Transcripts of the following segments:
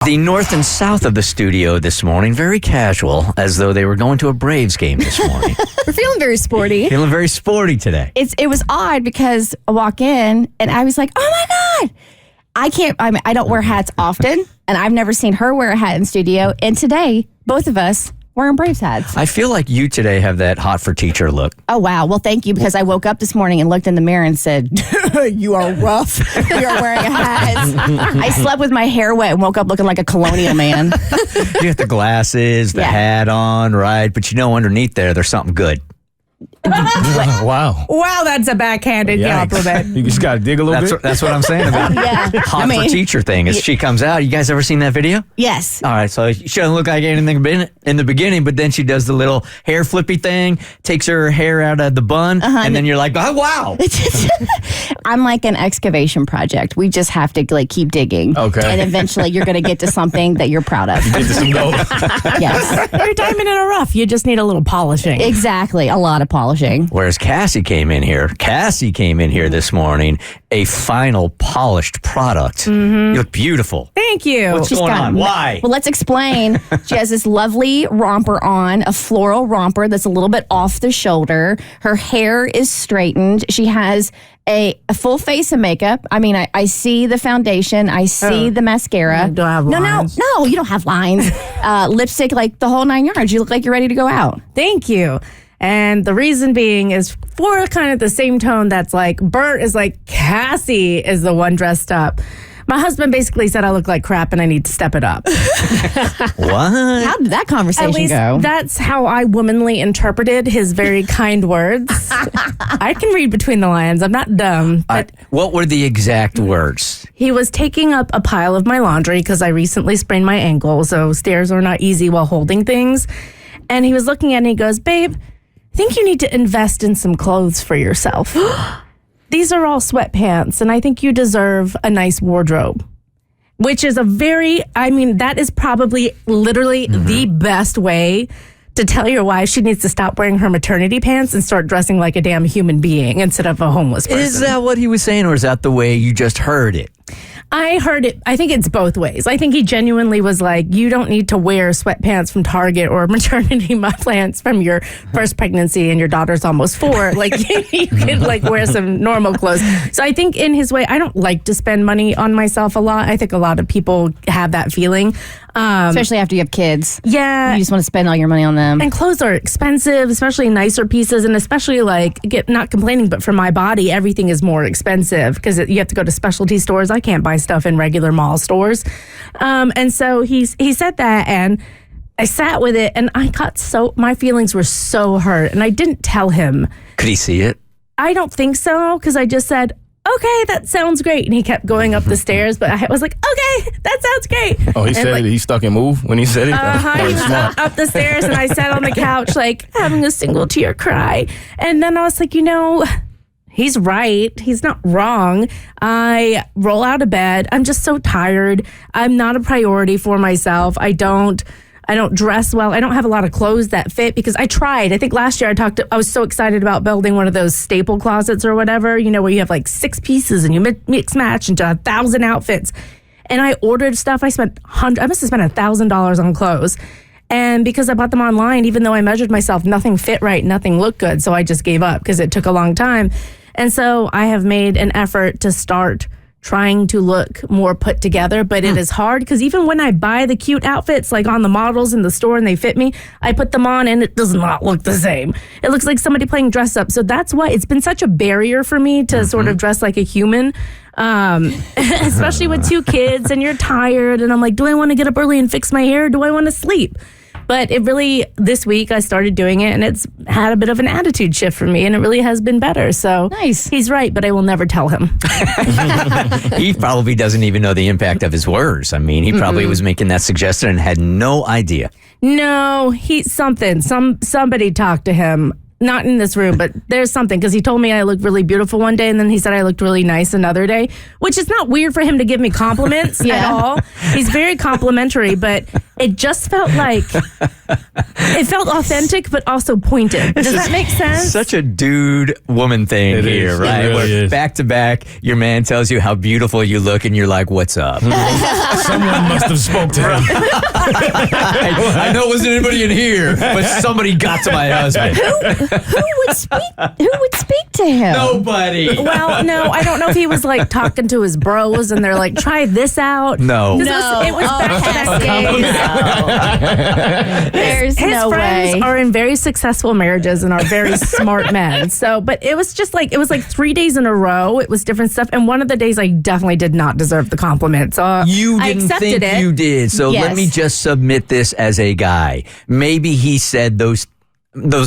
The north and south of the studio this morning, very casual, as though they were going to a Braves game this morning. We're feeling very sporty. Feeling very sporty today. It was odd because I walk in and I was like, oh my God. I don't wear hats often, and I've never seen her wear a hat in studio. And today, both of us wearing Braves hats. I feel like you today have that hot for teacher look. Oh, wow. Well, thank you, because I woke up this morning and looked in the mirror and said, you are rough. You're wearing a hat. I slept with my hair wet and woke up looking like a colonial man. You got the glasses, the hat on, right? But underneath there's something good. Wow. Wow, that's a backhanded compliment. You just got to dig a little bit. That's what I'm saying about hot for teacher thing. As she comes out, you guys ever seen that video? Yes. All right, so she doesn't look like anything in the beginning, but then she does the little hair flippy thing, takes her hair out of the bun, and then you're like, oh, wow. I'm like an excavation project. We just have to keep digging. Okay. And eventually you're going to get to something that you're proud of. Get to some gold. Yes. You're diamond in a rough. You just need a little polishing. Exactly. A lot of polishing. Whereas Cassie came in here this morning, a final polished product. You look beautiful. Thank you. What's going on? Why? Well, let's explain. She has this lovely romper on, a floral romper that's a little bit off the shoulder. Her hair is straightened. She has a full face of makeup. I mean, I see the foundation. I see the mascara. Do I have lines? No, you don't have lines. Lipstick, like the whole 9 yards. You look like you're ready to go out. Thank you. And the reason being is for kind of the same tone that's like, Bert is like, Cassie is the one dressed up. My husband basically said I look like crap and I need to step it up. What? How did that conversation At least go? that's how I womanly interpreted his very kind words. I can read between the lines. I'm not dumb. But What were the exact words? he was taking up a pile of my laundry because I recently sprained my ankle, so stairs are not easy while holding things. And he was looking at it and he goes, babe, I think you need to invest in some clothes for yourself. These are all sweatpants, and I think you deserve a nice wardrobe. Which is that is probably literally the best way to tell your wife she needs to stop wearing her maternity pants and start dressing like a damn human being instead of a homeless person. Is that what he was saying, or is that the way you just heard it? I heard it. I think it's both ways. I think he genuinely was like, you don't need to wear sweatpants from Target or maternity pants from your first pregnancy and your daughter's almost 4. Like, you could wear some normal clothes. So I think in his way, I don't like to spend money on myself a lot. I think a lot of people have that feeling. Especially after you have kids. Yeah. You just want to spend all your money on them. And clothes are expensive, especially nicer pieces, and especially not complaining, but for my body, everything is more expensive because you have to go to specialty stores. I can't buy stuff in regular mall stores. And so he said that, and I sat with it, and my feelings were so hurt, and I didn't tell him. Could he see it? I don't think so, because I just said, okay, that sounds great. And he kept going up the stairs, but I was like, okay, that sounds great. Oh, he said it. He stuck and moved when he said it? He was up the stairs, and I sat on the couch, having a single tear cry. And then I was like, he's right. He's not wrong. I roll out of bed. I'm just so tired. I'm not a priority for myself. I don't dress well. I don't have a lot of clothes that fit because I tried. I think last year I was so excited about building one of those staple closets or whatever, where you have 6 pieces and you mix match into 1,000 outfits. And I ordered stuff. I must have spent $1,000 on clothes. And because I bought them online, even though I measured myself, nothing fit right, nothing looked good. So I just gave up because it took a long time. And so I have made an effort to start trying to look more put together, but it is hard because even when I buy the cute outfits, on the models in the store and they fit me, I put them on and it does not look the same. It looks like somebody playing dress up. So that's why it's been such a barrier for me to sort of dress like a human, especially with 2 kids and you're tired. And I'm like, do I want to get up early and fix my hair? Or do I want to sleep? But this week I started doing it and it's had a bit of an attitude shift for me and it really has been better. So nice. He's right, but I will never tell him. He probably doesn't even know the impact of his words. I mean, he probably was making that suggestion and had no idea. No, somebody talked to him. Not in this room, but there's something, because he told me I looked really beautiful one day, and then he said I looked really nice another day, which is not weird for him to give me compliments at all. He's very complimentary, but it just felt like it felt authentic, but also pointed. Does that make sense? Such a dude-woman thing It here, is. It right? really Where is. back to back, your man tells you how beautiful you look, and you're like, "What's up?" Someone must have spoke to him. I know it wasn't anybody in here, but somebody got to my husband. Who would speak to him? Nobody. Well, no, I don't know if he was like talking to his bros and they're like, try this out. No. 'Cause it was back-to-back days. There's His no friends way. are in very successful marriages and are very smart men. So, but it was just like, it was like 3 days in a row. It was different stuff. And one of the days I definitely did not deserve the compliment. So You I didn't accepted think it. you did. So Yes. let me just submit this as a guy. Maybe he said those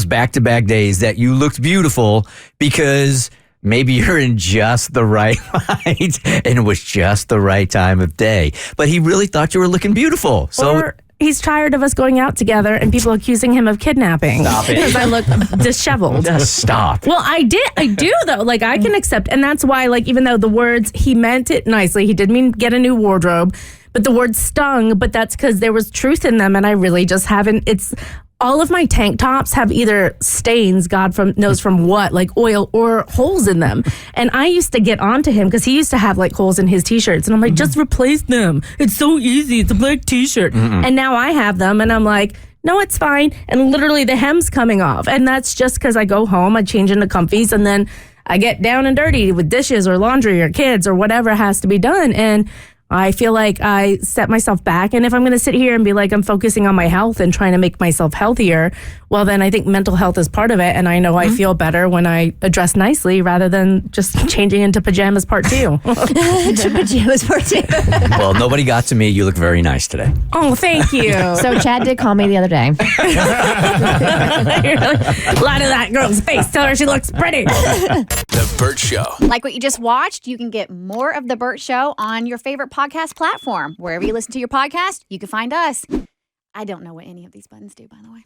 back-to-back days that you looked beautiful because maybe you're in just the right light and it was just the right time of day. But he really thought you were looking beautiful. So Or he's tired of us going out together and people accusing him of kidnapping. Stop it. Because I look disheveled. just stop. Well, I do though. Like I can accept, and that's why, like, even though the words, he meant it nicely, he did mean get a new wardrobe, but the words stung, but that's because there was truth in them, and I really just haven't, all of my tank tops have either stains, God knows from what, like oil or holes in them. And I used to get onto him because he used to have like holes in his t-shirts. And I'm like, just replace them. It's so easy. It's a black t-shirt. And now I have them and I'm like, no, it's fine. And literally the hem's coming off. And that's just because I go home, I change into comfies, and then I get down and dirty with dishes or laundry or kids or whatever has to be done. And I feel like I set myself back. And if I'm going to sit here and be like, I'm focusing on my health and trying to make myself healthier, well, then I think mental health is part of it. And I know I feel better when I dress nicely rather than just changing into pajamas part 2. To pajamas for two. Well, nobody got to me. You look very nice today. Oh, thank you. So Chad did call me the other day. Lie to that girl's face. Tell her she looks pretty. The Bert Show. Like what you just watched, you can get more of The Bert Show on your favorite podcast platform. Wherever you listen to your podcast, you can find us. I don't know what any of these buttons do, by the way.